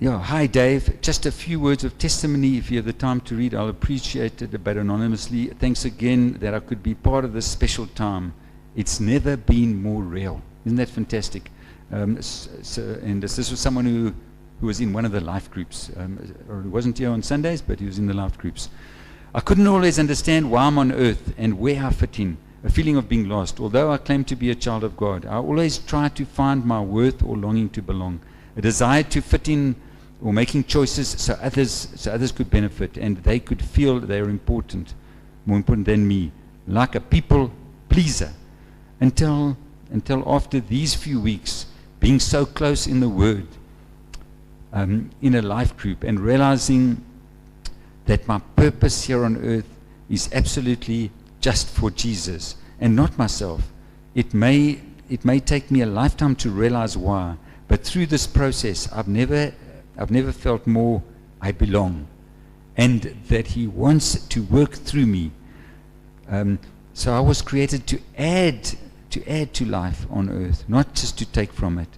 Yeah, hi Dave. Just a few words of testimony. If you have the time to read, I'll appreciate it, but anonymously. Thanks again that I could be part of this special time. It's never been more real. Isn't that fantastic? And this was someone who was in one of the life groups, or he wasn't here on Sundays, but he was in the life groups. I couldn't always understand why I'm on earth and where I fit in, a feeling of being lost. Although I claim to be a child of God, I always try to find my worth or longing to belong, a desire to fit in or making choices so others could benefit and they could feel they're important, more important than me, like a people pleaser. Until after these few weeks, being so close in the Word, in a life group, and realizing that my purpose here on earth is absolutely just for Jesus and not myself. It may take me a lifetime to realize why, but through this process, I've never felt more I belong, and that He wants to work through me. So I was created to add to life on earth, not just to take from it.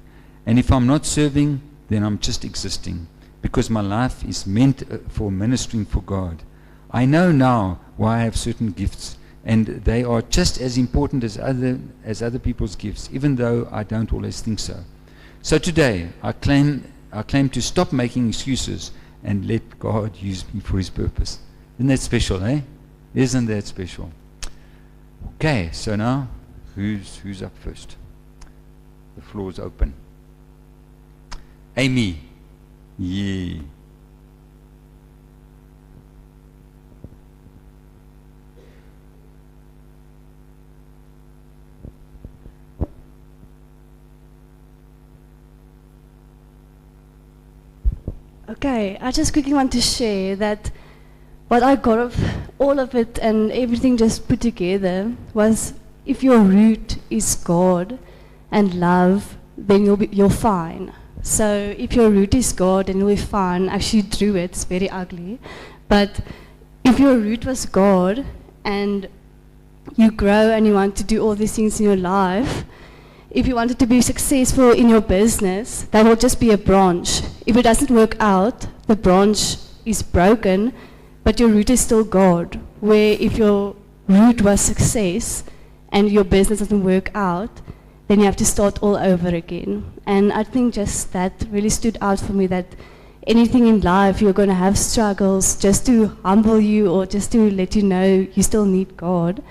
And if I'm not serving, then I'm just existing, because my life is meant for ministering for God. I know now why I have certain gifts, and they are just as important as other people's gifts, even though I don't always think so. So today, I claim to stop making excuses and let God use me for His purpose. Isn't that special, eh? Isn't that special? Okay, so now, who's up first? The floor is open. Amy. Yeah. Okay, I just quickly want to share that what I got of all of it and everything just put together was, if your root is God and love, then you're fine. So if your root is God, then you'll be fine. Actually, drew it, it's very ugly. But if your root was God and you grow and you want to do all these things in your life, if you wanted to be successful in your business, that will just be a branch. If it doesn't work out, the branch is broken, but your root is still God. Where if your root was success and your business doesn't work out, then you have to start all over again. And I think just that really stood out for me, that anything in life you're going to have struggles just to humble you or just to let you know you still need God.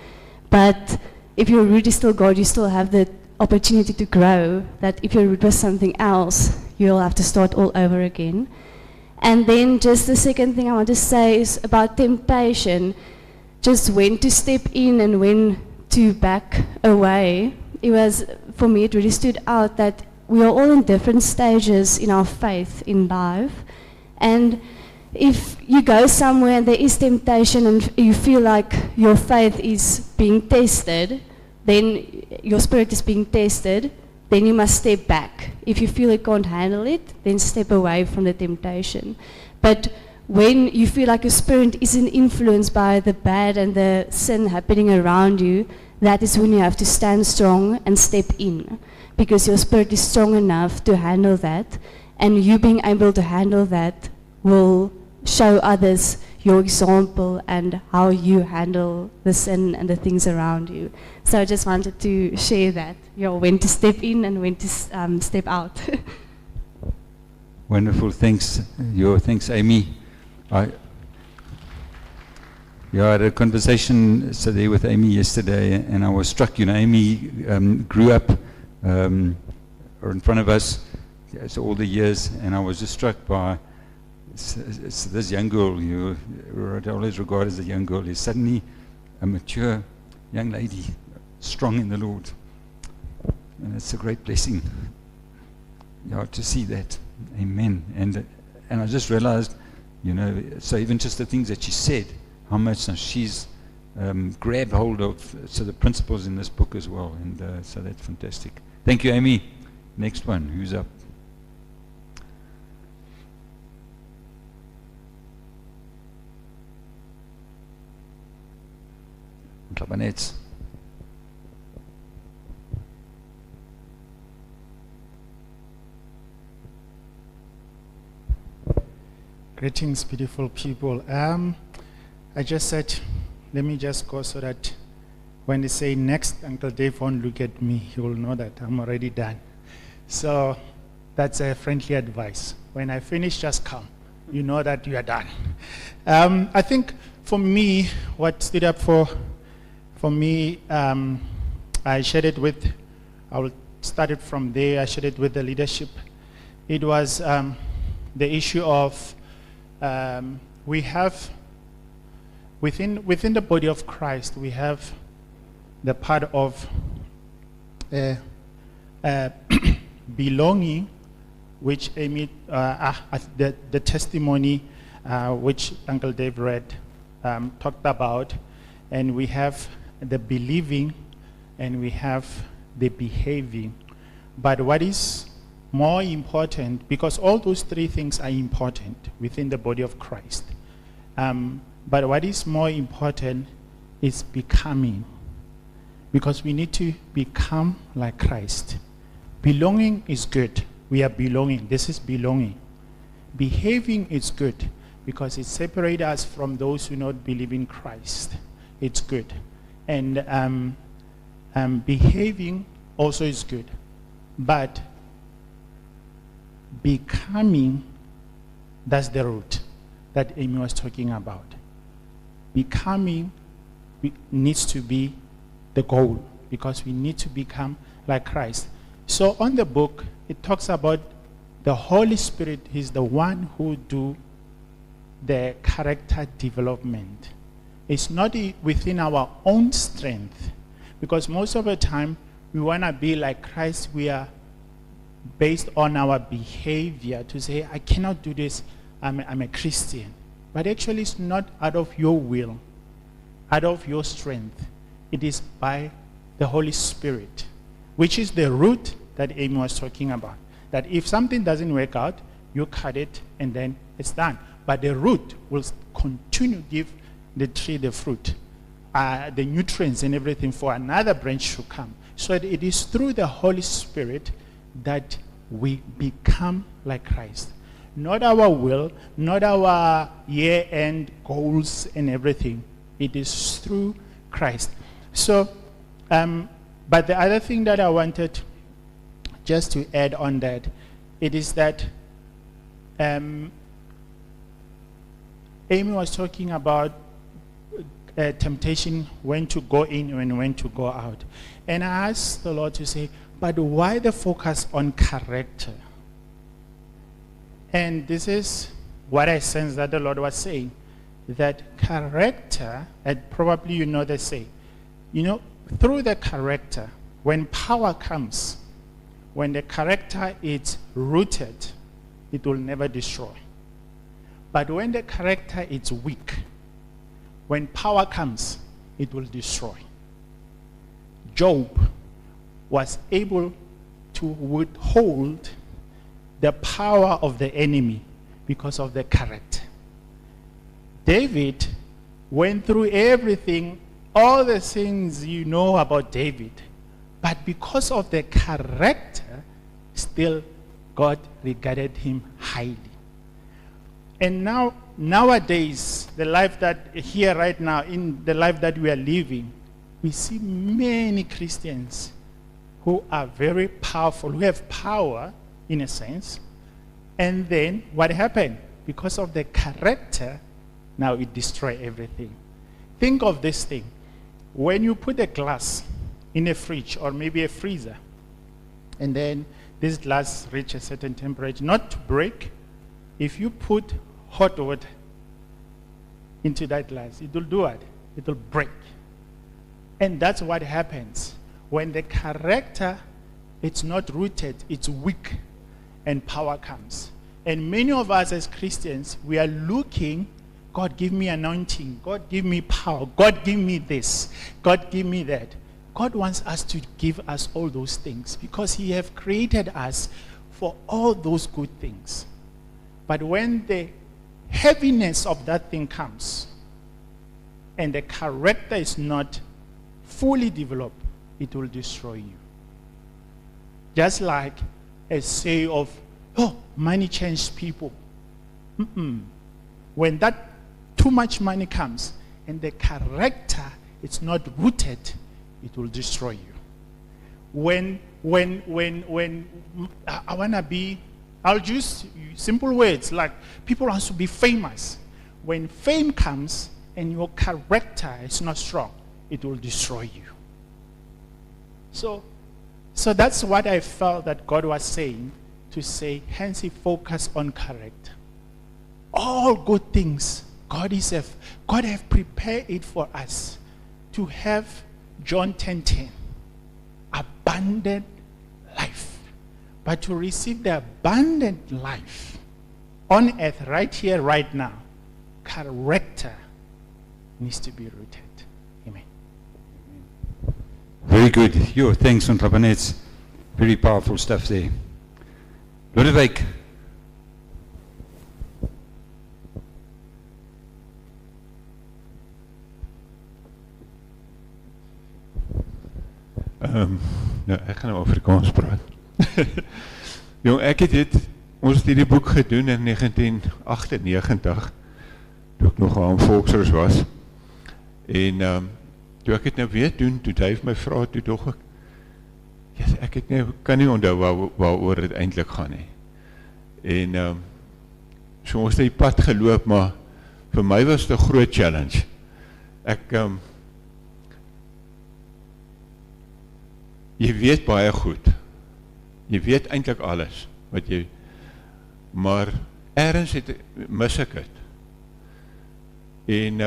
But if your root is still God, you still have the opportunity to grow, that if your root was something else, you'll have to start all over again. And then just the second thing I want to say is about temptation, just when to step in and when to back away. It was, for me, it really stood out that we are all in different stages in our faith in life. And if you go somewhere and there is temptation and you feel like your faith is being tested, then your spirit is being tested, then you must step back. If you feel you can't handle it, then step away from the temptation. But when you feel like your spirit isn't influenced by the bad and the sin happening around you, that is when you have to stand strong and step in, because your spirit is strong enough to handle that, and you being able to handle that will show others your example and how you handle the sin and the things around you. So I just wanted to share that, when to step in and when to step out. Wonderful, thanks. Thanks, Amy. I had a conversation today with Amy yesterday, and I was struck. Amy grew up or in front of us so all the years, and I was just struck by this young girl, I always regard as a young girl, is suddenly a mature young lady, strong in the Lord. And it's a great blessing to see that. Amen. And I just realized, so even just the things that she said, how much she's grabbed hold of the principles in this book as well. And so that's fantastic. Thank you, Amy. Next one, who's up? Klabanets. Greetings, beautiful people. I just said, let me just go so that when they say next, Uncle Dave won't look at me. He will know that I'm already done. So that's a friendly advice. When I finish, just come. You know that you are done. I think for me, what stood up for me, I shared it with, I will start it from there. I shared it with the leadership. It was the issue of we have, within the body of Christ, we have the part of belonging, which Amy, the testimony which Uncle Dave read, talked about, and we have the believing, and we have the behaving. But what is more important, because all those three things are important within the body of Christ, but what is more important is becoming, because we need to become like Christ. Belonging is good. We are belonging. This is belonging. Behaving is good because it separates us from those who not believe in Christ. It's good. And behaving also is good. But becoming, that's the root that Amy was talking about. Becoming needs to be the goal, because we need to become like Christ. So on the book, it talks about the Holy Spirit. He's the one who do the character development. It's not within our own strength, because most of the time we want to be like Christ. We are based on our behavior to say, I cannot do this, I'm a Christian. But actually it's not out of your will, out of your strength. It is by the Holy Spirit, which is the root that Amy was talking about. That if something doesn't work out, you cut it and then it's done. But the root will continue to give the tree the fruit, the nutrients and everything for another branch to come. So it is through the Holy Spirit that we become like Christ. Not our will, not our year-end goals and everything. It is through Christ. So, but the other thing that I wanted just to add on that, it is that Amy was talking about temptation, when to go in and when to go out. And I asked the Lord to say, but why the focus on character? And this is what I sense that the Lord was saying, that character, and probably you know they say, through the character, when power comes, when the character is rooted, it will never destroy. But when the character is weak, when power comes, it will destroy. Job was able to withhold the power of the enemy because of the character. David went through everything, all the things you know about David, but because of the character, still God regarded him highly. And nowadays, the life that here right now, in the life that we are living, we see many Christians who are very powerful, who have power in a sense. And then what happened? Because of the character, now it destroys everything. Think of this thing. When you put a glass in a fridge or maybe a freezer, and then this glass reaches a certain temperature, not to break, if you put hot water into that glass, it will do what? It will break. And that's what happens. When the character, it's not rooted, it's weak, and power comes. And many of us as Christians, we are looking, God give me anointing, God give me power, God give me this, God give me that. God wants us to give us all those things because he has created us for all those good things. But when the heaviness of that thing comes and the character is not fully developed, it will destroy you. Just like a say of, oh, money changes people. when that too much money comes and the character is not rooted, it will destroy you. When I want to be, I'll use simple words like people want to be famous. When fame comes and your character is not strong, it will destroy you. So that's what I felt that God was saying, to say, hence he focused on character. All good things, God have prepared it for us to have John 10:10, abundant life. But to receive the abundant life on earth, right here, right now, character needs to be rooted. Amen. Very good. Yo, thanks on Rabanets. Very powerful stuff there. Lodewijk. Nou, ek gaan nou Afrikaans praat. Jong, ek ons het hierdie boek gedoen in 1998, toe ek nog aan Volksrus was. En toe ek het nou weer doen, toe Dave my vraag, toe dog ek, yes, ek het nou, kan nie onthou waaroor het eintlik gaan nie. En so ons het die pad geloop, maar vir my was dit 'n groot challenge. Jy weet baie goed. Jy weet eintlik alles wat jy, maar ergens mis ek het. En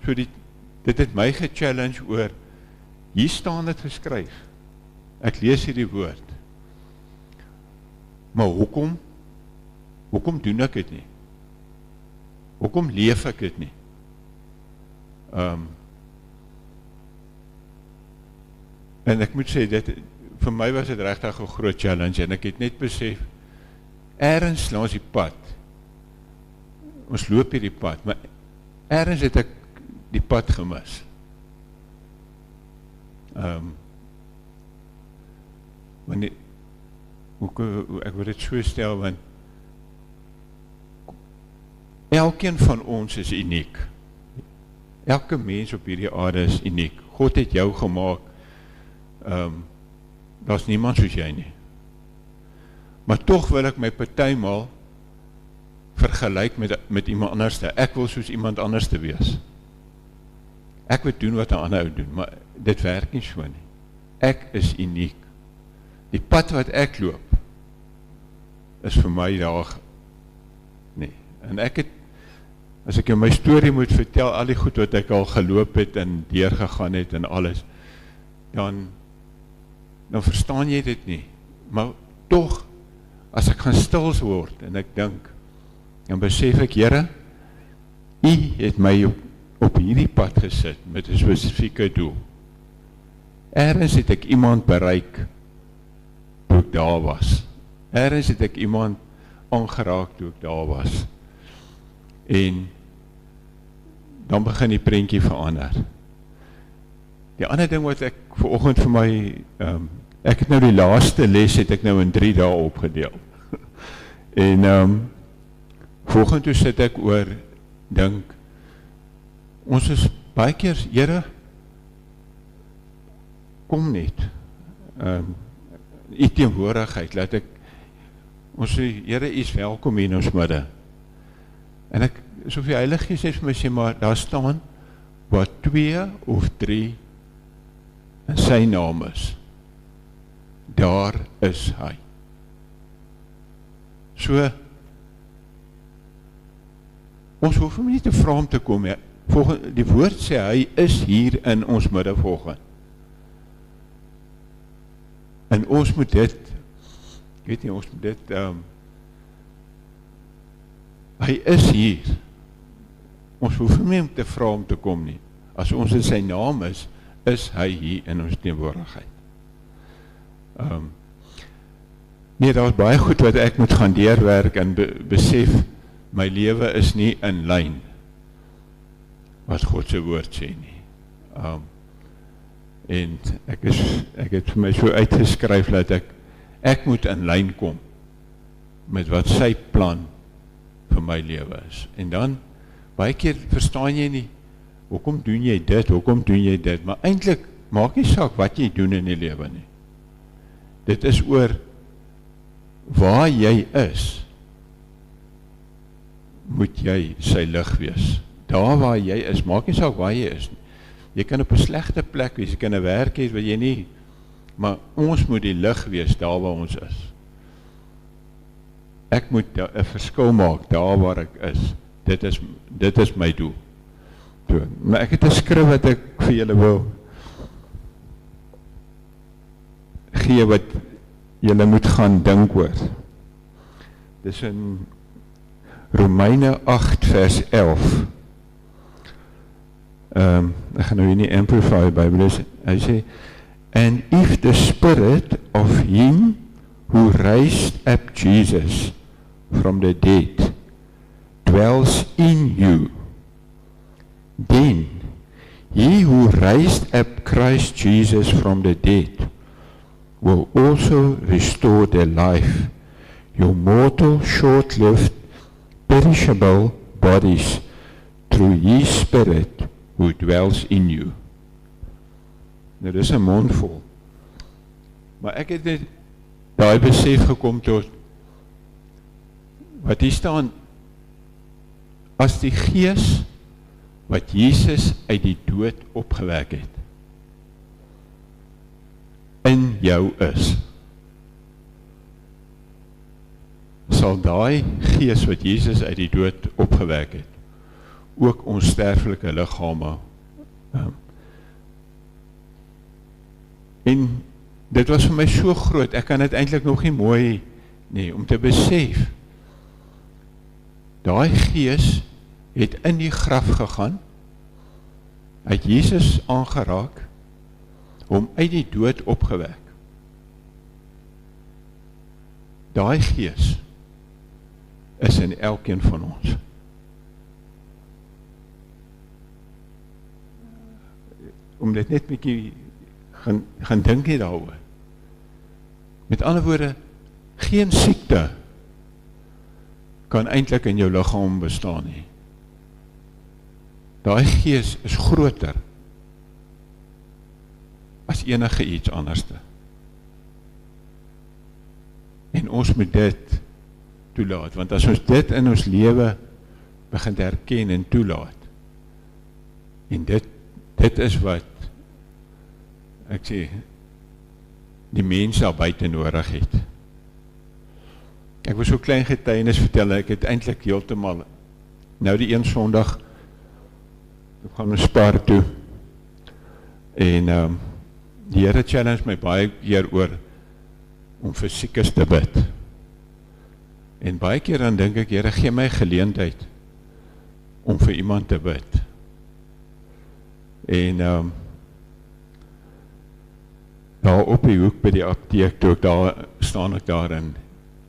so dit het my gechallenge oor, hier staan dit geskryf. Ek lees hierdie woord. Maar hoekom doen ek dit nie? Hoekom leef ek dit nie? En ek moet sê, vir my was dit regtig 'n groot challenge, en ek het net besef, ergens langs die pad, ons loop hierdie pad, maar ergens het ek die pad gemis. Ek wil dit so stel, want elkeen van ons is uniek. Elke mens op hierdie aarde is uniek. God het jou gemaak. Daar is niemand soos jy nie. Maar tog wil ek my partymal vergelyk met iemand anders. Ek wil soos iemand anders te wees. Ek wil doen wat 'n ander ou doen, maar dit werk nie so nie. Ek is uniek. Die pad wat ek loop is vir my daar nie. En ek het, as ek jou my storie moet vertel, al die goed wat ek al geloop het en deurgegaan het en alles, dan verstaan jy dit nie. Maar tog, as ek gaan stil word en ek dink, dan besef ek, Here, U het my op hierdie pad gesit met 'n spesifieke doel. Ergens het ek iemand bereik toe ek daar was. Ergens het ek iemand aangeraak toe ek daar was. En dan begin die prentjie verander. Die ander ding wat ek vanoggend vir my, ek het nou die laaste les het ek nou in 3 dae opgedeel. En vanoggend toe sit ek oor, dink, ons is baie keer, Here, kom net. U teenwoordigheid, laat ek, ons sê, Here, U is welkom in ons midde. En ek, so die Heilige Gees het vir my sê, maar daar staan, waar 2 of 3 in sy naam is, daar is hy. So, ons hoef hom nie te vra om te kom, die woord sê, hy is hier in ons midde volgend. En ons moet dit, weet nie, ons moet dit, hy is hier. Ons hoef nie om te vra om te kom nie. As ons in sy naam is hy hier in ons teenwoordigheid. Nee, daar is baie goed wat ek moet gaan deurwerk en besef, my lewe is nie in lyn wat God se woord sê nie. En ek het vir my so uitgeskryf dat ek moet in lyn kom met wat sy plan vir my lewe is. En dan, baie keer verstaan jy nie, hoekom doen jy dit, maar eintlik maak nie saak wat jy doen in die lewe nie. Dit is oor waar jy is, moet jy sy lig wees. Daar waar jy is, maak nie saak waar jy is nie. Jy kan op 'n slegte plek wees, jy kan 'n werk hê wat jy nie, maar ons moet die lig wees daar waar ons is. Ek moet 'n verskil maak daar waar ek is. Dit is my doel. So, maar ek het 'n skrif wat ek vir julle wil gee wat julle moet gaan dink oor. Dis in Romeine 8 vers 11. Ek gaan nou hier nie Amplify Bible lees. Hy sê, and if the spirit of him who raised up Jesus from the dead dwells in you, then he who raised up Christ Jesus from the dead will also restore the life, your mortal, short-lived, perishable bodies through his spirit who dwells in you. Nou, dis 'n mondvol. Maar ek het net daai besef gekom tot wat hier staan, as die Gees wat Jesus uit die dood opgewek het, in jou is, sal daai Gees wat Jesus uit die dood opgewek het, ook ons sterflike liggame. En dit was vir my so groot, ek kan dit eintlik nog nie mooi nie, om te besef, daai Gees het in die graf gegaan, hy het Jesus aangeraak, hom uit die dood opgewek. Daai Gees is in elkeen van ons. Om dit net 'n bietjie gaan dink jy daaroor. Met ander woorde, geen siekte kan eintlik in jou liggaam bestaan nie. Daai Gees is groter as enige iets anderste. En ons moet dit toelaat, want as ons dit in ons lewe begin herken en toelaat, en dit is wat ek sê, die mense daar buite nodig het. Ek wil so klein getuienis vertel, ek het eintlik heeltemal, nou die een Sondag, ek gaan ons Spar toe, en die Here challenge my baie keer oor, om vir siekes te bid. En baie keer dan dink ek, Here, gee my geleentheid, om vir iemand te bid. En daar op die hoek by die apteek, toe ek daar, staan ek daar en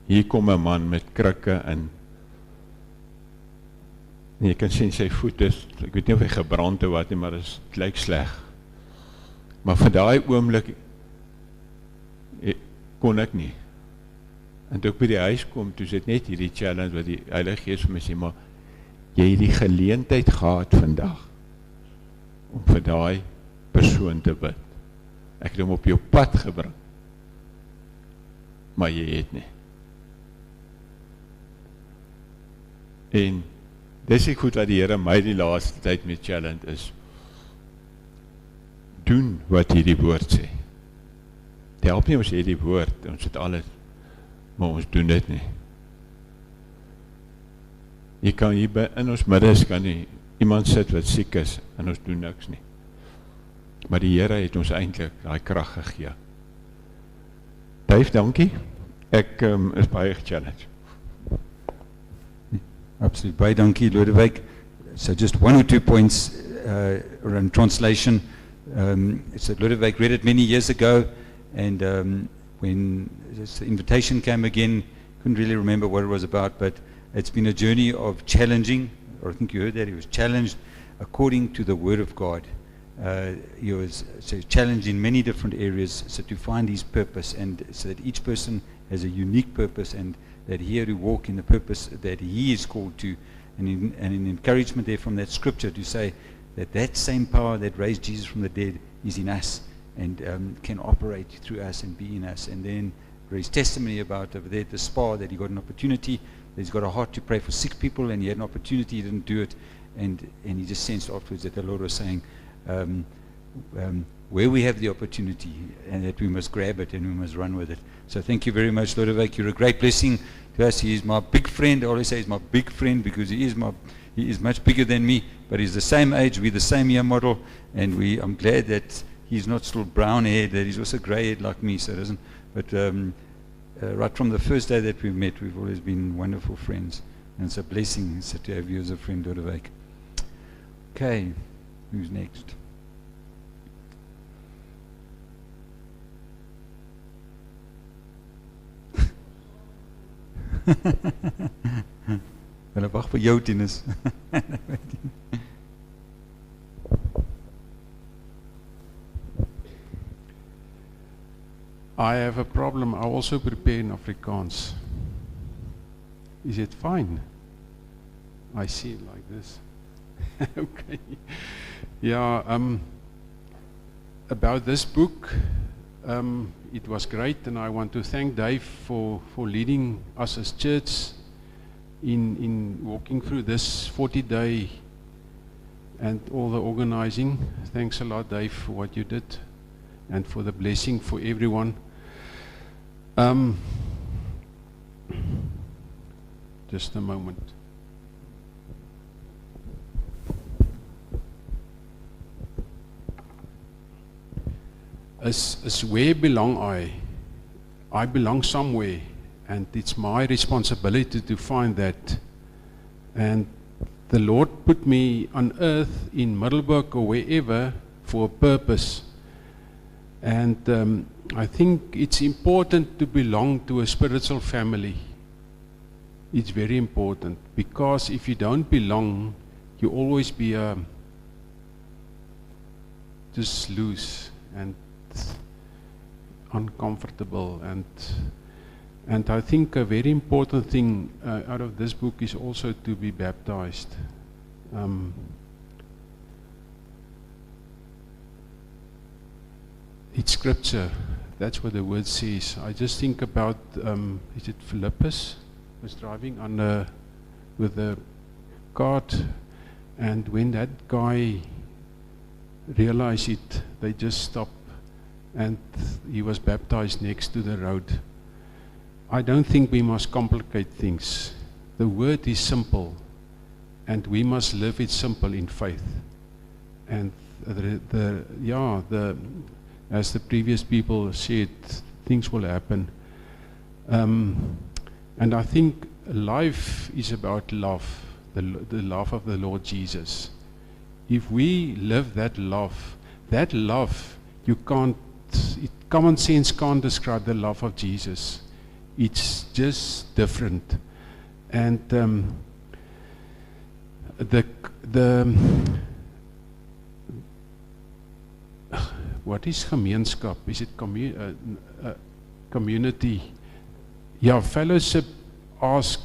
hier kom 'n man met krikke en jy kan sien sy voet is, ek weet nie of hy gebrand of wat nie, maar het lyk sleg. Maar vir daai oomblik kon ek nie. En toe ek by die huis kom, toe sit net hierdie challenge wat die Heilige Gees vir my sê, maar jy het die geleentheid gehad vandag om vir daai persoon te bid. Ek het hom op jou pad gebring, maar jy het nie. En dis die goed wat die Here my die laaste tyd met challenge is. Doen wat hierdie woord sê. Dit help nie ons sê die woord, ons het alles, maar ons doen dit nie. Jy kan hier by, in ons middes kan nie iemand sit wat siek is en ons doen niks nie. Maar die Here het ons eintlik daai krag gegee. Dave, dankie. Ek is baie gechallenged. Absolutely. Baie dankie, Lodewijk. So just one or two points around translation. So Lodewijk read it many years ago, and when the invitation came again, couldn't really remember what it was about, but it's been a journey of challenging, or I think you heard that, he was challenged according to the Word of God. He was challenged in many different areas, so to find his purpose, and so that each person has a unique purpose, and that here to walk in the purpose that he is called to, and in encouragement there from that scripture to say that that same power that raised Jesus from the dead is in us and can operate through us and be in us. And then his testimony about over there at the spa that he got an opportunity, that he's got a heart to pray for sick people, and he had an opportunity, he didn't do it, and he just sensed afterwards that the Lord was saying, where we have the opportunity, and that we must grab it and we must run with it. So thank you very much, Lodewijk. You're a great blessing to us. He is my big friend. I always say he's my big friend because he is much bigger than me, but he's the same age, we're the same year model, and I'm glad that he's not still brown haired, that he's also grey haired like me, so it doesn't. But right from the first day that we met, we've always been wonderful friends, and it's a blessing to have you as a friend, Lodewijk. Okay, who's next? Hulle wag vir jou, Tinus. I have a problem. I also prepare in Afrikaans. Is it fine? I see it like this. Okay. Yeah, about this book, it was great, and I want to thank Dave for leading us as church in walking through this 40-day and all the organizing. Thanks a lot, Dave, for what you did and for the blessing for everyone. Just a moment. As where belong I? I belong somewhere, and it's my responsibility to find that. And the Lord put me on earth in Middelburg or wherever for a purpose. And I think it's important to belong to a spiritual family. It's very important, because if you don't belong, you always be just loose and uncomfortable, and I think a very important thing out of this book is also to be baptized. It's scripture. That's what the word says. I just think about is it Philippus was driving on with a cart, and when that guy realized it, they just stopped, and he was baptized next to the road. I don't think we must complicate things. The word is simple, and we must live it simple in faith. And as the previous people said, things will happen. And I think life is about love, the love of the Lord Jesus. If we live that love, you can't, common sense can't describe the love of Jesus. It's just different. And what is gemeenskap? Is it community? Yeah, fellowship ask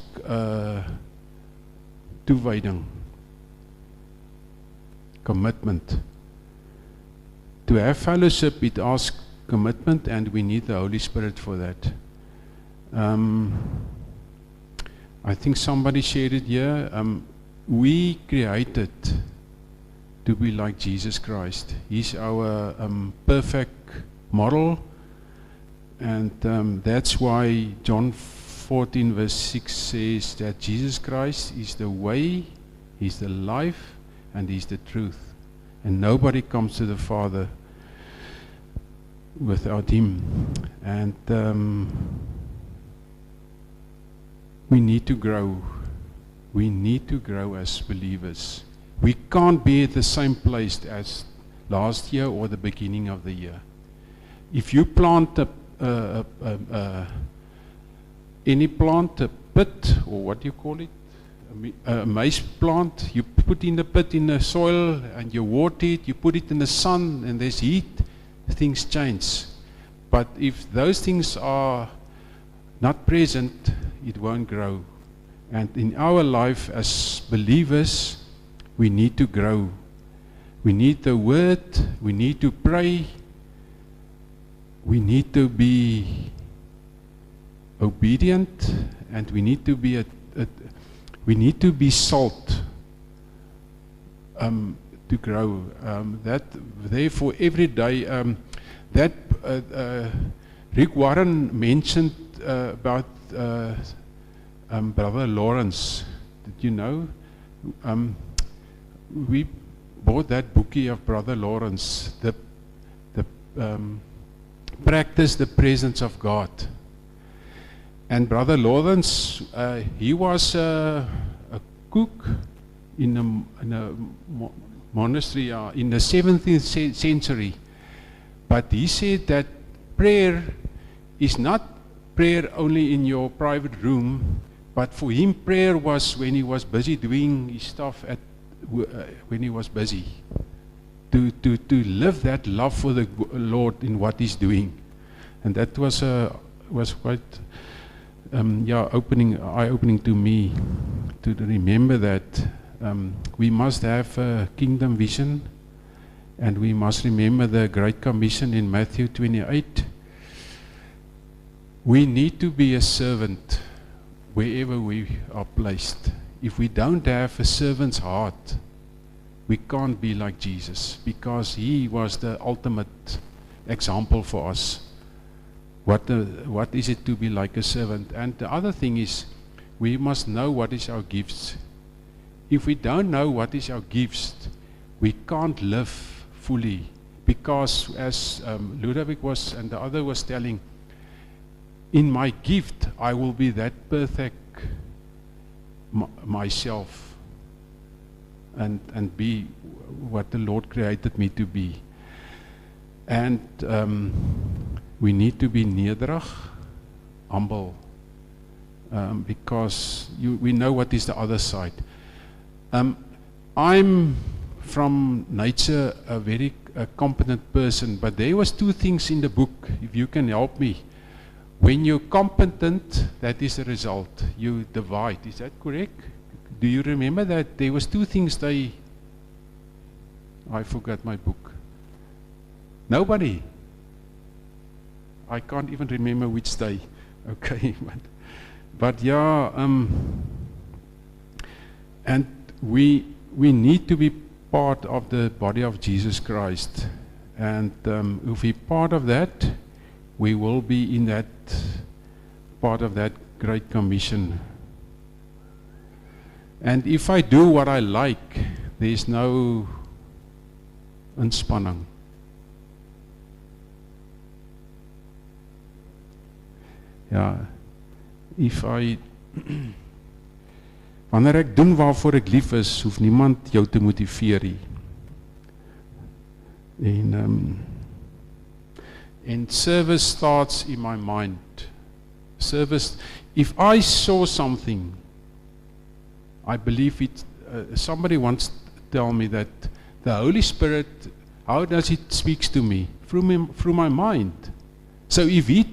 toewyding, commitment. To have fellowship, it asks commitment, and we need the Holy Spirit for that. I think somebody shared it here. We created to be like Jesus Christ. He's our perfect model, and that's why John 14 verse 6 says that Jesus Christ is the way, He's the life, and He's the truth. And nobody comes to the Father without Him. And we need to grow. We need to grow as believers. We can't be at the same place as last year or the beginning of the year. If you plant any plant, a pit, or what do you call it? A maize plant, you put in the pit in the soil and you water it, you put it in the sun and there's heat, things change. But if those things are not present, it won't grow. And in our life as believers, we need to grow. We need the word, we need to pray, we need to be obedient, and we need to be salt to grow. Therefore, every day, Rick Warren mentioned about Brother Lawrence. Did you know? We bought that bookie of Brother Lawrence, the Practice the Presence of God. And Brother Lawrence, he was a cook in a monastery in the 17th century. But he said that prayer is not prayer only in your private room, but for him prayer was when he was busy doing his stuff when he was busy. To live that love for the Lord in what he's doing. And that was quite eye-opening to me, to remember that we must have a kingdom vision, and we must remember the Great Commission in Matthew 28. We need to be a servant wherever we are placed. If we don't have a servant's heart, we can't be like Jesus, because he was the ultimate example for us. What is it to be like a servant? And the other thing is, we must know what is our gifts. If we don't know what is our gifts, we can't live fully, because as Ludovic was and the other was telling, in my gift I will be that perfect myself and be what the Lord created me to be. And we need to be nederig, humble, because we know what is the other side. I'm from nature a very competent person, but there was two things in the book, if you can help me. When you're competent, that is the result. You divide. Is that correct? Do you remember that? There was two things I forgot my book. Nobody. I can't even remember which day. Okay. But yeah, and we need to be part of the body of Jesus Christ. And if we're part of that, we will be in that part of that Great Commission. And if I do what I like, there's no inspanning. Ja, wanneer ek doen waarvoor ek lief is, hoef niemand jou te motiveer nie. And service starts in my mind. Service, if I saw something, I believe it, somebody once tell me that the Holy Spirit, how does it speaks to me? Through my mind. So if he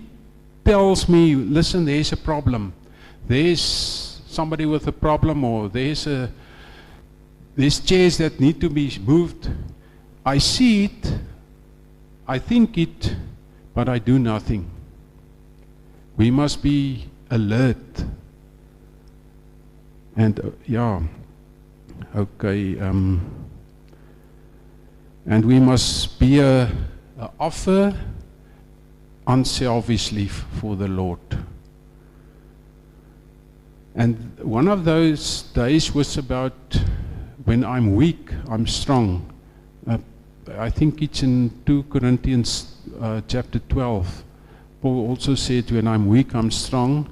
tells me, listen, there's a problem, there's somebody with a problem, or there's chairs that need to be moved, I see it, I think it, but I do nothing. We must be alert. And okay, and we must be a offer unselfishly for the Lord. And one of those days was about when I'm weak, I'm strong. I think it's in 2 Corinthians chapter 12. Paul also said, when I'm weak, I'm strong.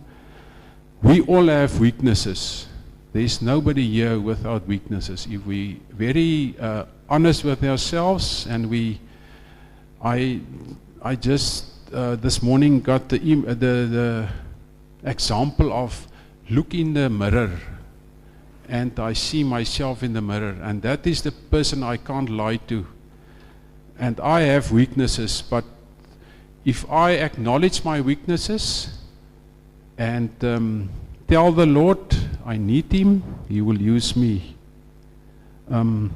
We all have weaknesses. There's nobody here without weaknesses. If we very honest with ourselves, and I just this morning got the example of look in the mirror, and I see myself in the mirror, and that is the person I can't lie to. And I have weaknesses, but if I acknowledge my weaknesses and tell the Lord, I need Him, He will use me. And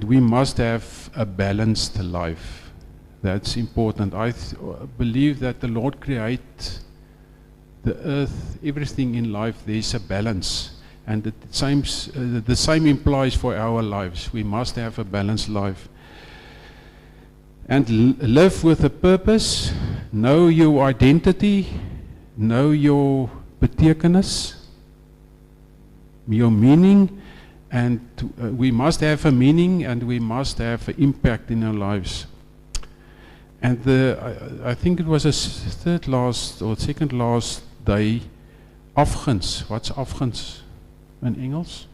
we must have a balanced life. That's important. I believe that the Lord created the earth, everything in life, there's a balance. And the same implies for our lives. We must have a balanced life. And live with a purpose, know your identity, know your betekenis, your meaning, and we must have a meaning and we must have an impact in our lives. And I think it was a third last or second last day, afguns. What's afguns in Engels?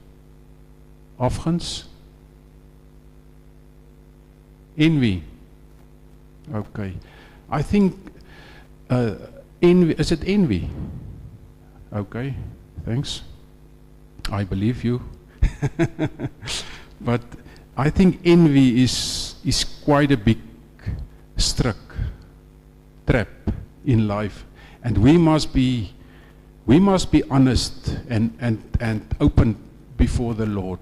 Afguns? Envy. Okay. I think envy, is it envy? Okay, thanks. I believe you. But I think envy is quite a big trap in life, and we must be honest and open before the Lord.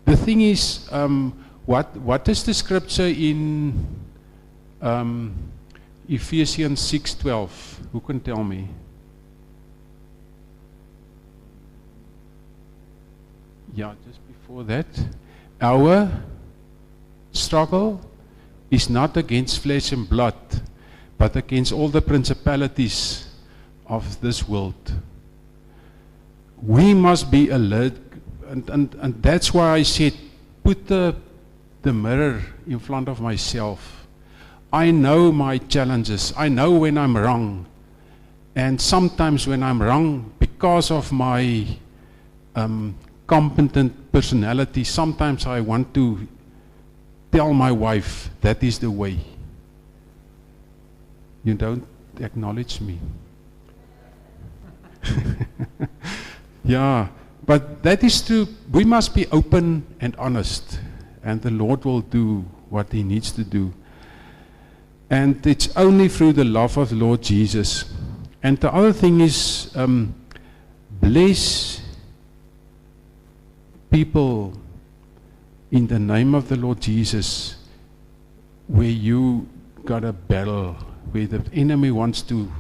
The thing is, what is the scripture in Ephesians 6:12? Who can tell me? Yeah, just before that. Our struggle is not against flesh and blood, but against all the principalities of this world. We must be alert, and that's why I said, put the mirror in front of myself. I know my challenges. I know when I'm wrong. And sometimes when I'm wrong, because of my competent personality, sometimes I want to tell my wife, that is the way. You don't acknowledge me. Yeah, but that is true. We must be open and honest, and the Lord will do what He needs to do. And it's only through the love of the Lord Jesus. And the other thing is, bless people in the name of the Lord Jesus, where you got a battle, where the enemy wants to.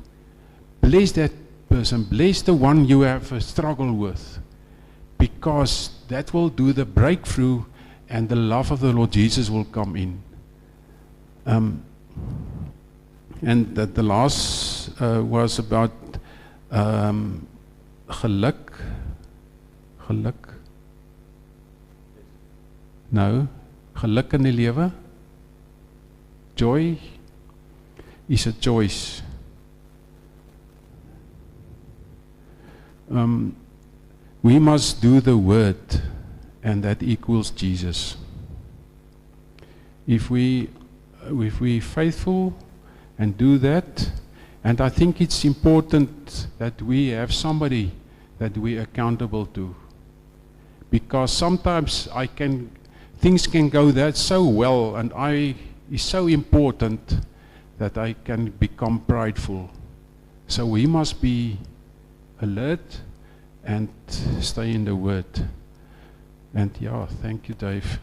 Bless that person, bless the one you have a struggle with, because that will do the breakthrough and the love of the Lord Jesus will come in. And that the last was about geluk. No, geluk in die lewe. Joy is a choice. We must do the word, and that equals Jesus. If we faithful and do that, and I think it's important that we have somebody that we are accountable to, because sometimes things can go that so well, and is so important that I can become prideful. So we must be alert and stay in the word. And yeah, thank you, Dave.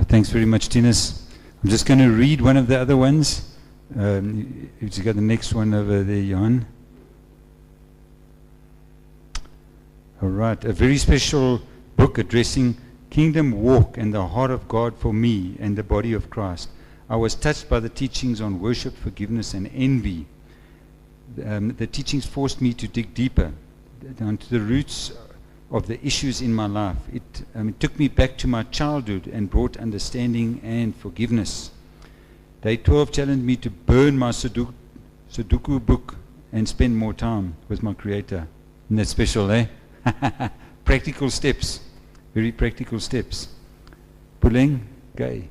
Thanks very much, Tinus. I'm just going to read one of the other ones. If you got the next one over there, Jan. All right, a very special book addressing Kingdom Walk and the heart of God for me and the body of Christ. I was touched by the teachings on worship, forgiveness, and envy. The teachings forced me to dig deeper, down to the roots of the issues in my life. It took me back to my childhood and brought understanding and forgiveness. Day 12 challenged me to burn my Sudoku book and spend more time with my Creator. Isn't that special, eh? Practical steps. Very practical steps. Puleng, Gay.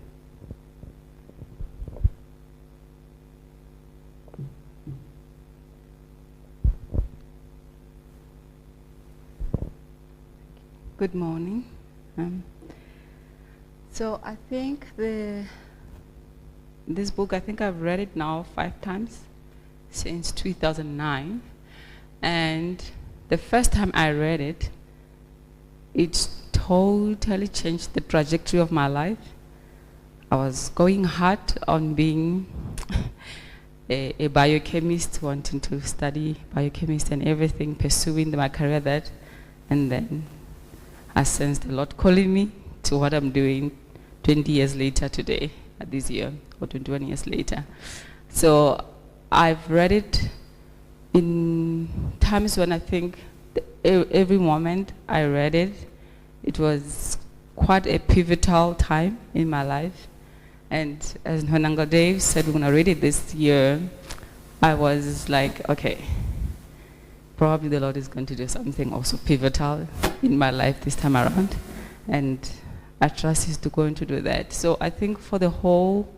Good morning. So I think this book, I think I've read it now 5 times, since 2009. And the first time I read it, it totally changed the trajectory of my life. I was going hard on being a biochemist, wanting to study biochemist and everything, pursuing my career that. And then I sensed the Lord calling me to what I'm doing 20 years later today, this year, or 21 years later. So I've read it in times when I think every moment I read it, it was quite a pivotal time in my life. And as when Uncle Dave said, when I read it this year, I was like, okay, probably the Lord is going to do something also pivotal in my life this time around. And I trust He's going to do that. So I think for the whole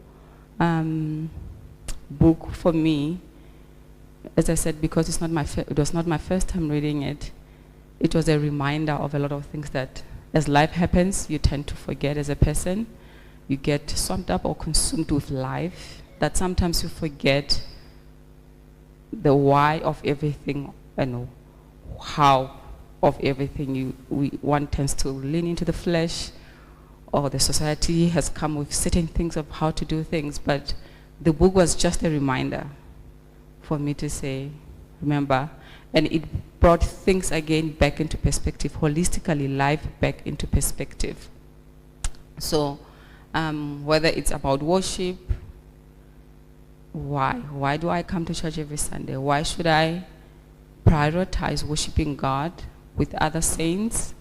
book, for me, as I said, because it was not my first time reading it, it was a reminder of a lot of things that as life happens, you tend to forget as a person. You get swamped up or consumed with life, that sometimes you forget the why of everything and how of everything. One tends to lean into the flesh, or the society has come with certain things of how to do things, but the book was just a reminder for me to say, remember, and it brought things again back into perspective, holistically, life back into perspective. So whether it's about worship, why do I come to church every Sunday? Why should I prioritize worshiping God with other saints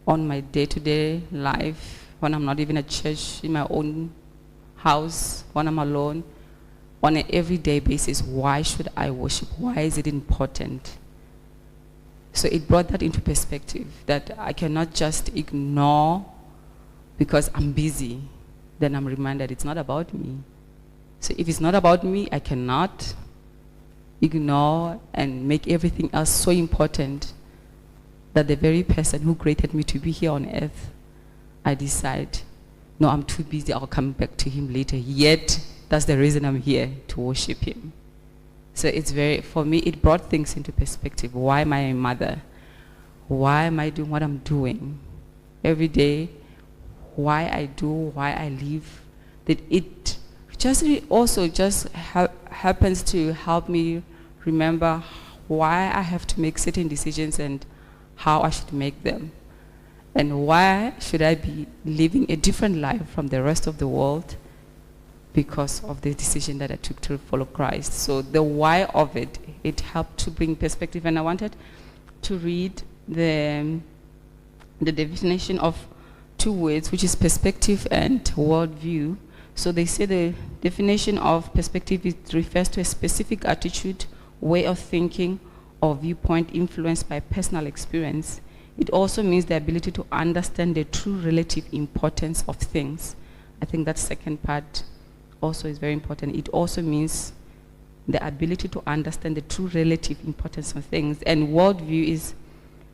on my day-to-day life, when I'm not even at church, in my own house, when I'm alone, on an everyday basis? Why should I worship? Why is it important? So it brought that into perspective, that I cannot just ignore because I'm busy. Then I'm reminded it's not about me. So if it's not about me, I cannot ignore and make everything else so important that the very person who created me to be here on earth, I decide, no, I'm too busy, I'll come back to Him later. Yet, that's the reason I'm here, to worship Him. So it's for me, it brought things into perspective. Why am I a mother? Why am I doing what I'm doing every day? Why I do, why I live? That it just also just happens to help me remember why I have to make certain decisions and how I should make them. And why should I be living a different life from the rest of the world because of the decision that I took to follow Christ. So the why of it helped to bring perspective. And I wanted to read the definition of two words, which is perspective and worldview. So they say the definition of perspective, it refers to a specific attitude, way of thinking, or viewpoint influenced by personal experience. It also means the ability to understand the true relative importance of things. I think that second part also is very important. It also means the ability to understand the true relative importance of things. And worldview is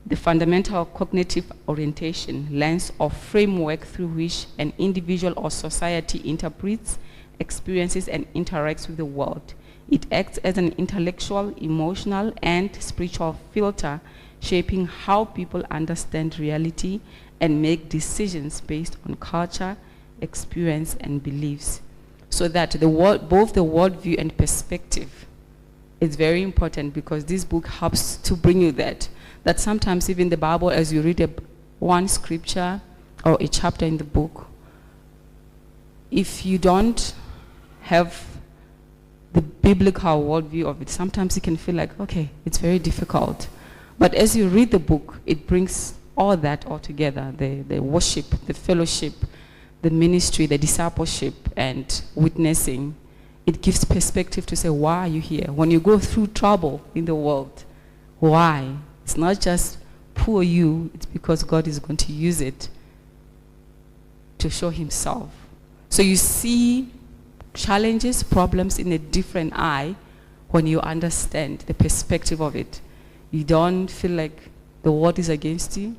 the fundamental cognitive orientation, lens, or framework through which an individual or society interprets, experiences, and interacts with the world. It acts as an intellectual, emotional, and spiritual filter, shaping how people understand reality and make decisions based on culture, experience, and beliefs. So that both the worldview and perspective is very important, because this book helps to bring you that sometimes even the Bible, as you read one scripture or a chapter in the book, if you don't have the biblical worldview of it, sometimes you can feel like, okay, it's very difficult. But as you read the book, it brings all that all together, the worship, the fellowship, the ministry, the discipleship, and witnessing. It gives perspective to say, why are you here? When you go through trouble in the world, why? It's not just poor you, it's because God is going to use it to show Himself. So you see challenges, problems in a different eye when you understand the perspective of it. You don't feel like the world is against you.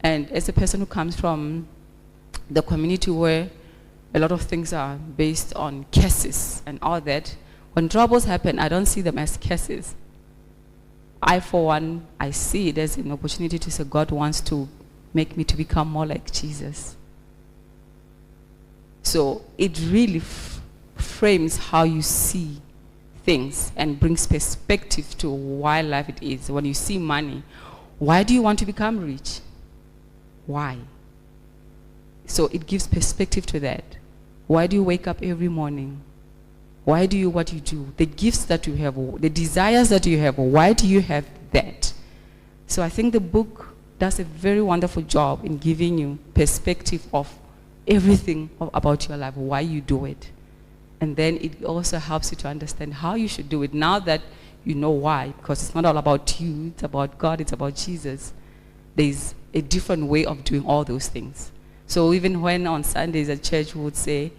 And as a person who comes from the community where a lot of things are based on cases and all that, When troubles happen, I don't see them as curses. I, for one, I see it as an opportunity to say God wants to make me to become more like Jesus. So it really frames how you see things and brings perspective to why life it is. When you see money, why do you want to become rich? Why? So it gives perspective to that. Why do you wake up every morning? Why do you what you do? The gifts that you have, the desires that you have, why do you have that? So I think the book does a very wonderful job in giving you perspective of everything about your life, why you do it. And then it also helps you to understand how you should do it now that you know why, because it's not all about you, it's about God, it's about Jesus. There's a different way of doing all those things. So even when on Sundays at church we would say,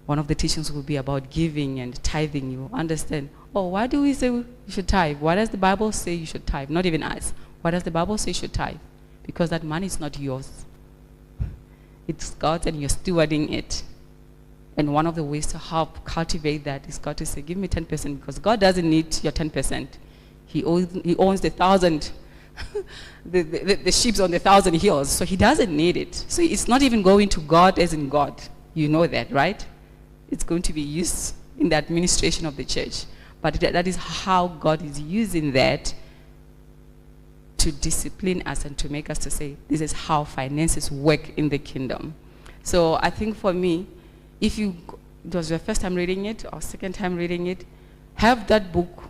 one of the teachings would be about giving and tithing, you understand, oh, why do we say you should tithe? Why does the Bible say you should tithe? Not even us. Why does the Bible say you should tithe? Because that money is not yours. It's God's and you're stewarding it. And one of the ways to help cultivate that is God to say, give me 10%, because God doesn't need your 10%. He owns the 1,000, the sheep on the 1,000 hills, so he doesn't need it. So it's not even going to God as in God. You know that, right? It's going to be used in the administration of the church. But that is how God is using that to discipline us and to make us to say, this is how finances work in the kingdom. So I think for me, if it was your first time reading it or second time reading it, have that book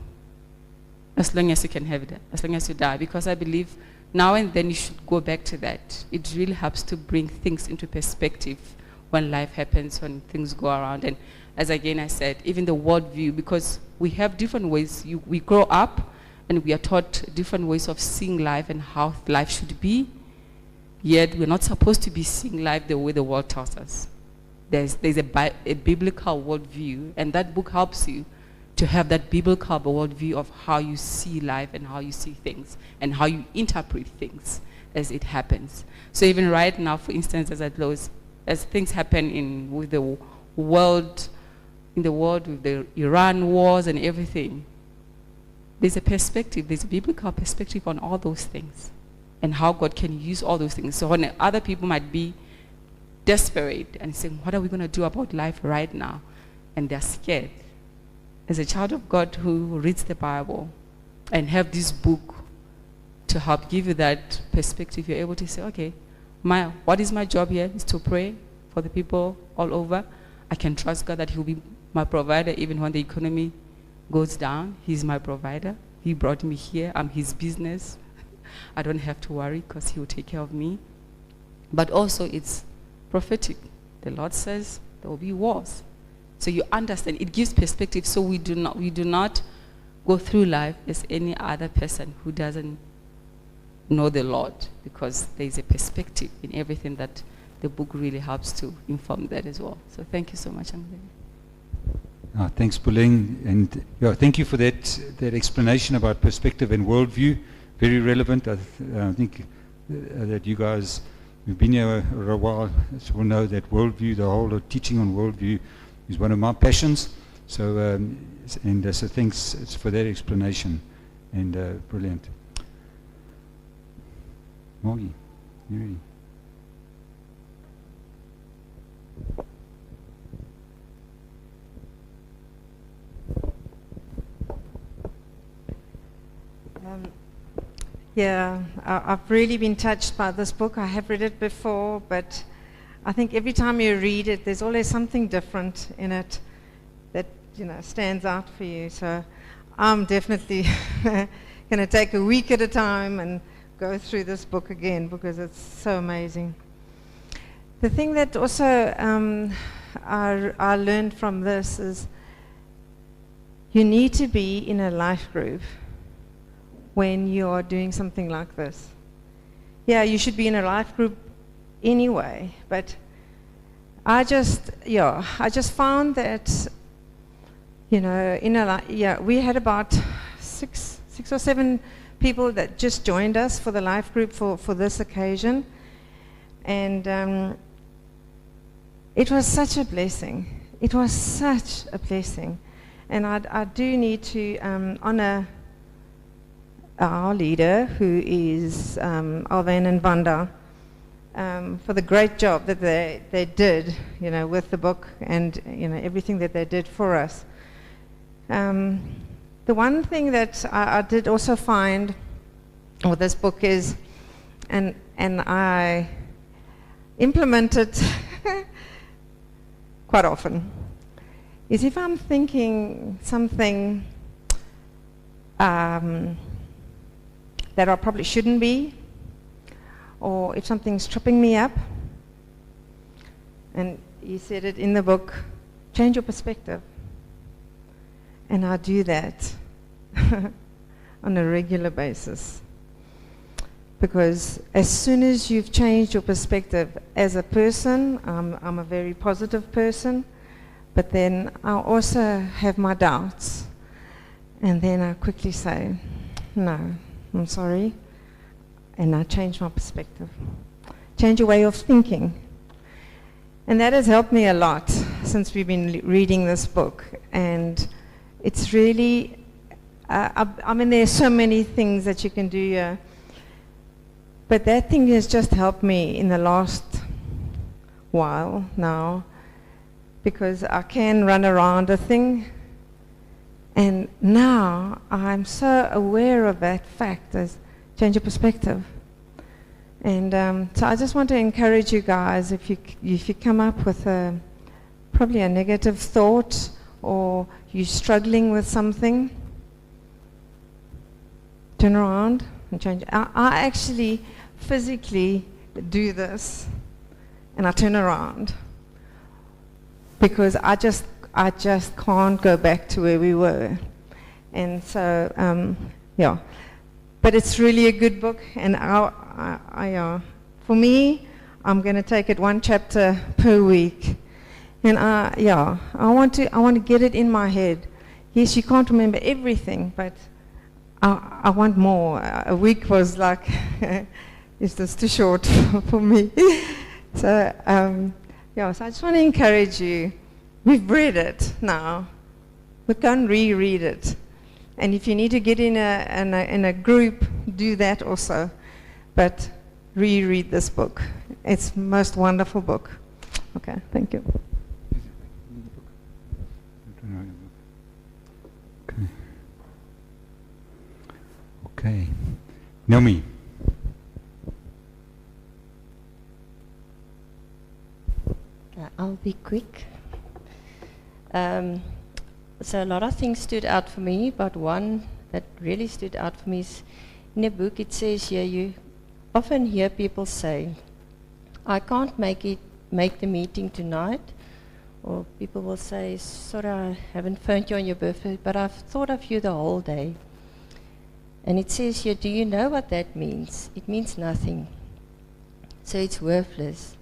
as long as you can have it, as long as you die, because I believe now and then you should go back to that. It really helps to bring things into perspective when life happens, when things go around. And as again I said, even the worldview, because we have different ways. We grow up and we are taught different ways of seeing life and how life should be, yet we're not supposed to be seeing life the way the world tells us. There's a biblical worldview, and that book helps you to have that biblical worldview of how you see life and how you see things and how you interpret things as it happens. So even right now, for instance, as things happen in the world with the Iran wars and everything, there's a perspective, there's a biblical perspective on all those things and how God can use all those things. So when other people might be desperate and saying, what are we going to do about life right now? And they're scared. As a child of God who reads the Bible and have this book to help give you that perspective, you're able to say, okay, what is my job here is to pray for the people all over. I can trust God that he'll be my provider even when the economy goes down. He's my provider. He brought me here. I'm his business. I don't have to worry because he will take care of me. But also it's prophetic. The Lord says there will be wars. So you understand, it gives perspective, so we do not go through life as any other person who doesn't know the Lord, because there is a perspective in everything that the book really helps to inform that as well. So thank you so much. Thanks, Pauline, and thank you for that explanation about perspective and worldview. Very relevant. I think that you guys who've been here for a while will know that worldview, the whole of teaching on worldview, is one of my passions. So, so thanks for that explanation, and brilliant. Morgie, you ready? Yeah, I've really been touched by this book. I have read it before, but I think every time you read it, there's always something different in it that, stands out for you. So I'm definitely going to take a week at a time and go through this book again because it's so amazing. The thing that also I learned from this is you need to be in a life group when you are doing something like this. Yeah, you should be in a life group anyway, but I just found that, we had about six or seven people that just joined us for the life group for this occasion, and it was such a blessing. It was such a blessing, And I do need to honor our leader, who is Alvain and Vanda, for the great job that they did, you know, with the book and, you know, everything that they did for us. The one thing that I did also find with this book is, and I implement it quite often, is if I'm thinking something that I probably shouldn't be, or if something's tripping me up, and he said it in the book, change your perspective. And I do that on a regular basis. Because as soon as you've changed your perspective as a person, I'm a very positive person, but then I also have my doubts. And then I quickly say, no, I'm sorry. And I change my perspective. Change your way of thinking. And that has helped me a lot since we've been reading this book. And it's really, I mean, there's so many things that you can do, but that thing has just helped me in the last while now, because I can run around a thing, and now I'm so aware of that fact as change your perspective. And so I just want to encourage you guys, if you come up with probably a negative thought, or you're struggling with something, turn around and change. I actually physically do this, and I turn around, because I just can't go back to where we were. And so, yeah. But it's really a good book, and for me, I'm going to take it one chapter per week. And I want to get it in my head. Yes, you can't remember everything, but I want more. A week was like, it's just too short for me. So, so I just want to encourage you. We've read it now. We can reread it. And if you need to get in a group, do that also. But reread this book. It's the most wonderful book. Okay, thank you. Okay. Naomi. I'll be quick. So a lot of things stood out for me, but one that really stood out for me is in the book it says here, you often hear people say, I can't make the meeting tonight. Or people will say, sorry, I haven't phoned you on your birthday, but I've thought of you the whole day. And it says here, do you know what that means? It means nothing. So it's worthless.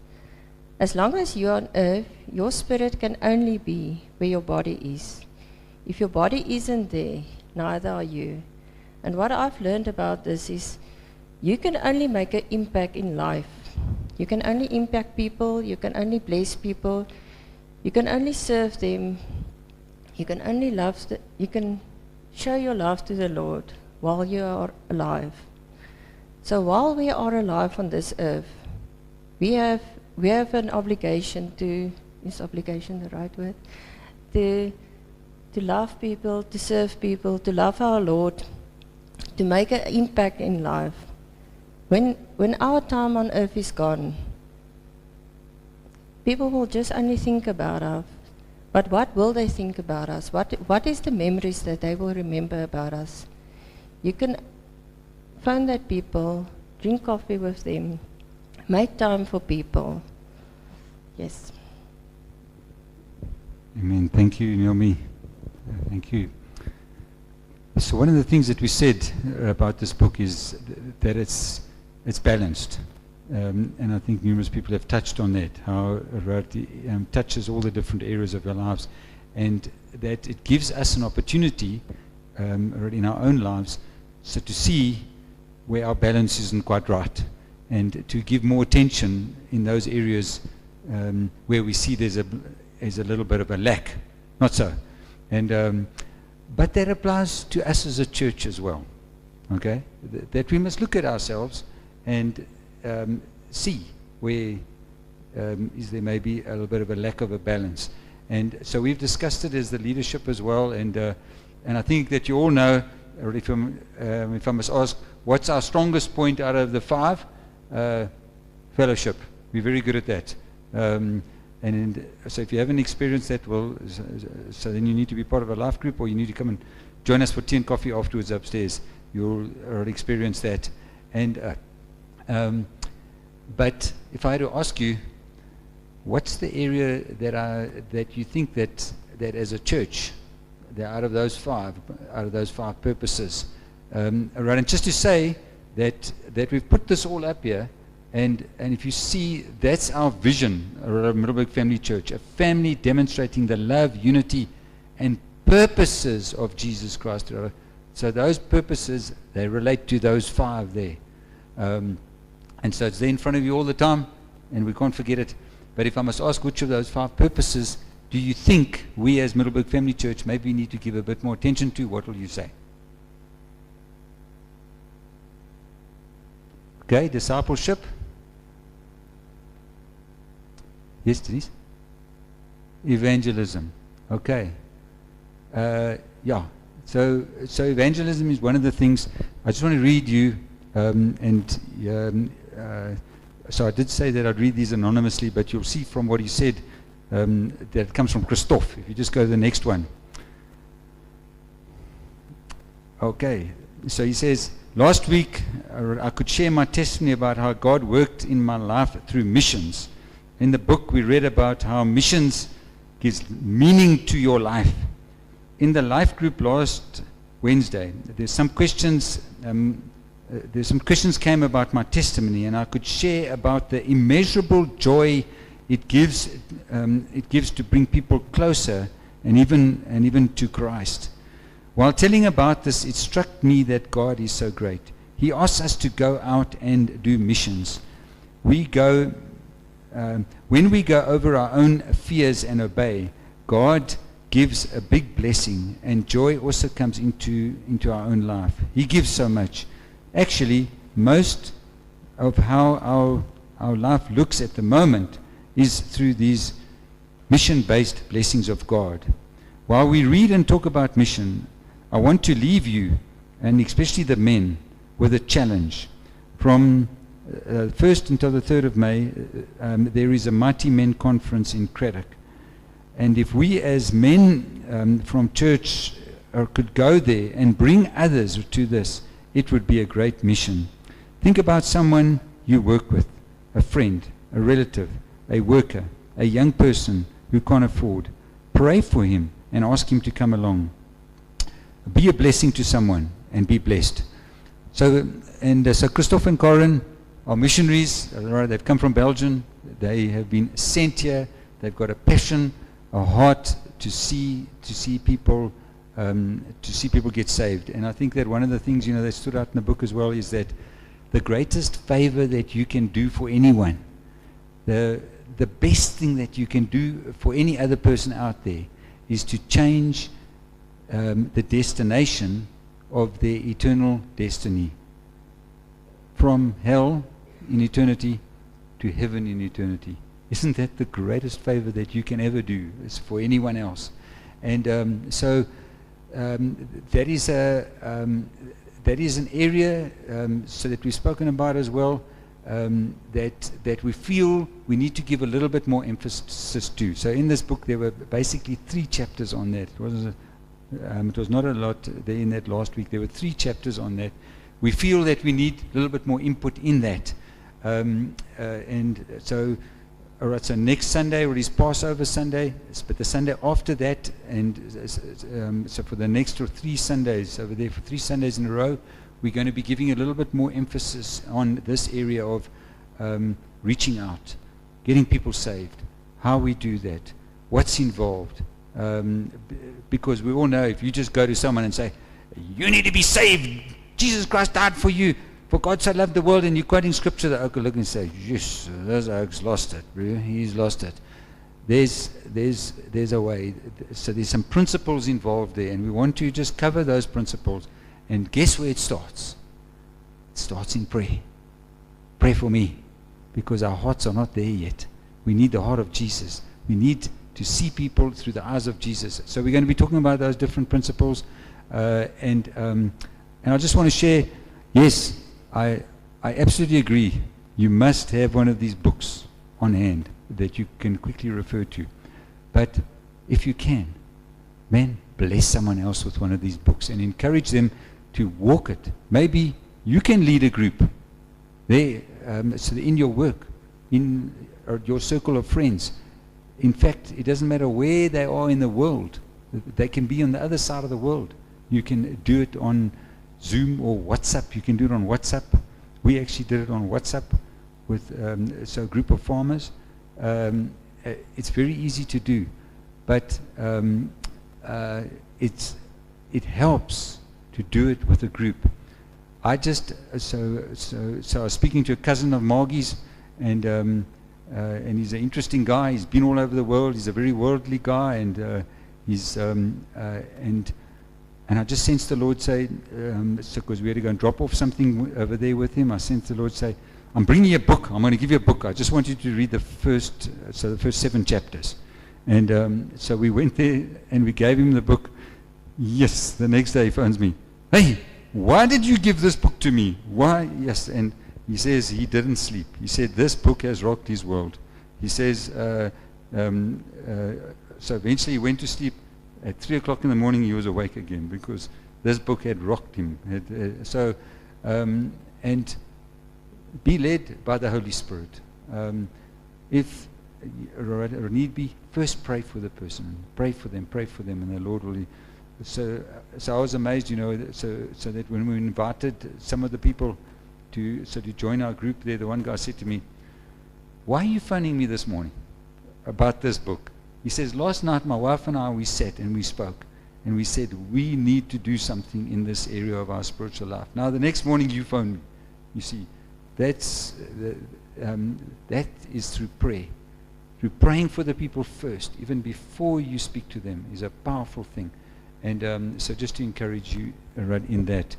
As long as you're on earth, your spirit can only be where your body is. If your body isn't there, neither are you. And what I've learned about this is, you can only make an impact in life. You can only impact people, you can only bless people, you can only serve them, you can only you can show your love to the Lord while you are alive. So while we are alive on this earth, we have an obligation to, is obligation the right word? To love people, to serve people, to love our Lord, to make an impact in life. When our time on earth is gone, people will just only think about us. But what will they think about us? What is the memories that they will remember about us? You can phone that people, drink coffee with them, make time for people. Yes. Amen. Thank you, Naomi. Thank you. So one of the things that we said about this book is that it's balanced. And I think numerous people have touched on that, how Rarti touches all the different areas of our lives, and that it gives us an opportunity in our own lives to see where our balance isn't quite right, and to give more attention in those areas where we see there's a little bit of a lack. Not so. And but that applies to us as a church as well. Okay, that we must look at ourselves and see where is there maybe a little bit of a lack of a balance. And so we've discussed it as the leadership as well. And I think that you all know, or if I must ask, what's our strongest point out of the 5? Fellowship. We're very good at that. So if you haven't experienced that, well, so then you need to be part of a life group, or you need to come and join us for tea and coffee afterwards upstairs. You'll experience that. And but if I had to ask you, what's the area that you think that as a church, that out of those 5 purposes, right? And just to say that we've put this all up here. And if you see, that's our vision of Middleburg Family Church, a family demonstrating the love, unity, and purposes of Jesus Christ. So those purposes, they relate to those 5 there. And so it's there in front of you all the time, and we can't forget it. But if I must ask, which of those 5 purposes do you think we as Middleburg Family Church maybe need to give a bit more attention to? What will you say? Okay, discipleship. Yes, please. Evangelism. Okay. Yeah. So evangelism is one of the things. I just want to read you, so I did say that I'd read these anonymously, but you'll see from what he said that it comes from Christoph. If you just go to the next one. Okay. So he says, last week I could share my testimony about how God worked in my life through missions. In the book we read about how missions gives meaning to your life. In the life group last Wednesday, there's some questions came about my testimony, and I could share about the immeasurable joy it gives to bring people closer and even to Christ. While telling about this, it struck me that God is so great. He asks us to go out and do missions. When we go over our own fears and obey, God gives a big blessing, and joy also comes into our own life. He gives so much. Actually, most of how our life looks at the moment is through these mission-based blessings of God. While we read and talk about mission, I want to leave you, and especially the men, with a challenge. From 1st until the 3rd of May, there is a Mighty Men Conference in Craddock. And if we as men from church could go there and bring others to this, it would be a great mission. Think about someone you work with, a friend, a relative, a worker, a young person who can't afford. Pray for him and ask him to come along. Be a blessing to someone and be blessed. So Christoph and Corin are missionaries. They've come from Belgium. They have been sent here. They've got a passion, a heart to see people get saved. And I think that one of the things that stood out in the book as well is that the greatest favor that you can do for anyone, the best thing that you can do for any other person out there, is to change the destination of their eternal destiny from hell in eternity to heaven in eternity. Isn't that the greatest favor that you can ever do? Is for anyone else. And that is an area so that we've spoken about as well, that we feel we need to give a little bit more emphasis to. So in this book there were basically 3 chapters on that. It was not a lot there in that last week. There were 3 chapters on that. We feel that we need a little bit more input in that. And so, all right, so next Sunday is Passover Sunday, but the Sunday after that, and so for the next 3 Sundays, over there for 3 Sundays in a row, we're going to be giving a little bit more emphasis on this area of reaching out, getting people saved, how we do that, what's involved. Because we all know if you just go to someone and say, you need to be saved, Jesus Christ died for you, for God so loved the world, and you're quoting scripture, the oak will look and say, yes, those oaks lost it, bro. He's lost it. there's a way. So there's some principles involved there, and we want to just cover those principles. And guess where it starts? It starts in prayer. Pray for me, because our hearts are not there yet. We need the heart of Jesus. We need to see people through the eyes of Jesus. So we're going to be talking about those different principles, and I just want to share. Yes, I absolutely agree. You must have one of these books on hand that you can quickly refer to. But if you can, man, bless someone else with one of these books and encourage them to walk it. Maybe you can lead a group there, so in your work, in your circle of friends. In fact, it doesn't matter where they are in the world. They can be on the other side of the world. You can do it on Zoom or WhatsApp. You can do it on WhatsApp. We actually did it on WhatsApp with a group of farmers. It's very easy to do, but it helps to do it with a group. I just so I was speaking to a cousin of Margie's, and he's an interesting guy. He's been all over the world. He's a very worldly guy, and and I just sensed the Lord say, because we had to go and drop off something over there with him, I sensed the Lord say, I'm bringing you a book. I'm going to give you a book. I just want you to read the first 7 chapters. And so we went there and we gave him the book. Yes, the next day he phones me. Hey, why did you give this book to me? Why? Yes, and he says he didn't sleep. He said this book has rocked his world. He says, so eventually he went to sleep. At 3 o'clock in the morning he was awake again because this book had rocked him. And be led by the Holy Spirit. If need be, first pray for the person. Pray for them, and the Lord will. So I was amazed, so that when we invited some of the people to join our group there, the one guy said to me, why are you phoning me this morning about this book? He says, last night my wife and I, we sat and we spoke, and we said, we need to do something in this area of our spiritual life. Now the next morning you phone me. You see, that is through prayer. Through praying for the people first, even before you speak to them, is a powerful thing. And so just to encourage you right in that.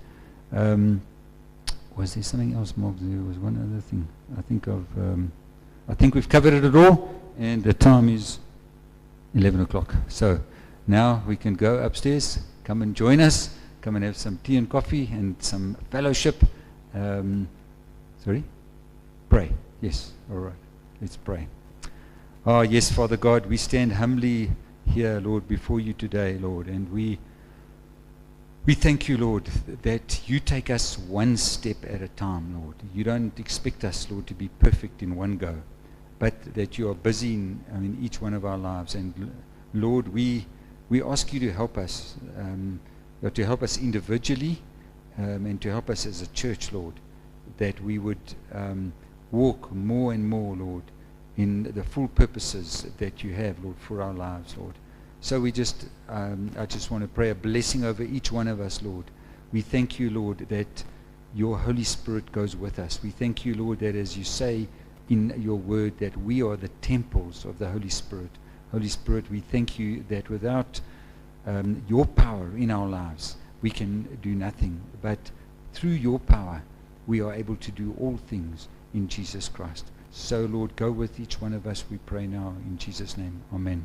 Was there something else, Mark? There was one other thing. I think we've covered it all, and the time is 11 o'clock. So now we can go upstairs, come and join us, come and have some tea and coffee and some fellowship. Pray. Yes, all right. Let's pray. Oh, yes, Father God, we stand humbly here, Lord, before you today, Lord, and we thank you, Lord, that you take us one step at a time, Lord. You don't expect us, Lord, to be perfect in one go, but that you are busy in each one of our lives. And Lord, we ask you to help us individually, and to help us as a church, Lord, that we would walk more and more, Lord, in the full purposes that you have, Lord, for our lives, Lord. So I just want to pray a blessing over each one of us, Lord. We thank you, Lord, that your Holy Spirit goes with us. We thank you, Lord, that as you say in your word, that we are the temples of the Holy Spirit. Holy Spirit, we thank you that without your power in our lives, we can do nothing. But through your power, we are able to do all things in Jesus Christ. So, Lord, go with each one of us, we pray now in Jesus' name. Amen.